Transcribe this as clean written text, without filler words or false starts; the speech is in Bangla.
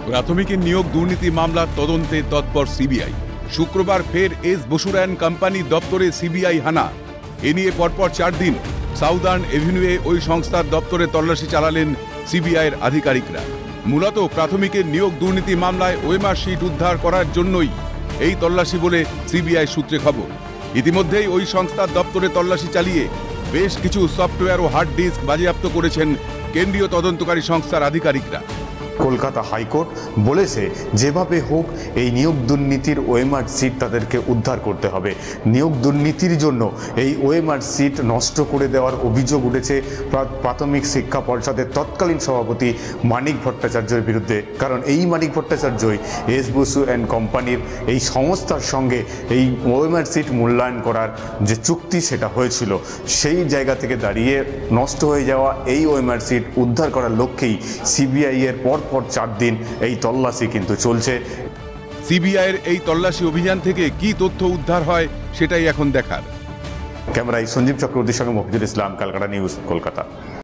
প্রাথমিকের নিয়োগ দুর্নীতি মামলার তদন্তে তৎপর সিবিআই। শুক্রবার ফের এস বসুরায়ন কোম্পানি দপ্তরে সিবিআই হানা। এ নিয়ে পরপর 4 দিন সাউদার্ন এভিনিউয়ে ওই সংস্থার দপ্তরে তল্লাশি চালালেন সিবিআইয়ের আধিকারিকরা। মূলত প্রাথমিকের নিয়োগ দুর্নীতি মামলায় ওএমআর শিট উদ্ধার করার জন্যই এই তল্লাশি বলে সিবিআই সূত্রে খবর। ইতিমধ্যেই ওই সংস্থার দপ্তরে তল্লাশি চালিয়ে বেশ কিছু সফটওয়্যার ও হার্ড ডিস্ক বাজেয়াপ্ত করেছেন কেন্দ্রীয় তদন্তকারী সংস্থার আধিকারিকরা। কলকাতা হাইকোর্ট বলেছে যেভাবে হোক এই নিয়োগ দুর্নীতির ওএমআর সিট তাদেরকে উদ্ধার করতে হবে। নিয়োগ দুর্নীতির জন্য এই ওএমআর সিট নষ্ট করে দেওয়ার অভিযোগ উঠেছে প্রাথমিক শিক্ষা পর্ষদের তৎকালীন সভাপতি মানিক ভট্টাচার্যের বিরুদ্ধে। কারণ এই মানিক ভট্টাচার্যই এস বসু অ্যান্ড কোম্পানির এই সংস্থার সঙ্গে এই ওএমআর সিট মূল্যায়ন করার যে চুক্তি সেটা হয়েছিল, সেই জায়গা থেকে দাঁড়িয়ে নষ্ট হয়ে যাওয়া এই ওএমআর সিট উদ্ধার করার লক্ষ্যেই সিবিআই এর পর 4 দিন এই তল্লাশি কিন্তু চলছে। সিবিআইয়ের এই তল্লাশি অভিযান থেকে কি তথ্য উদ্ধার হয় সেটাই এখন দেখার। ক্যামেরায় সঞ্জীব চক্রবর্তীর সঙ্গে মফিজুল ইসলাম, ক্যালকাটা নিউজ, কলকাতা।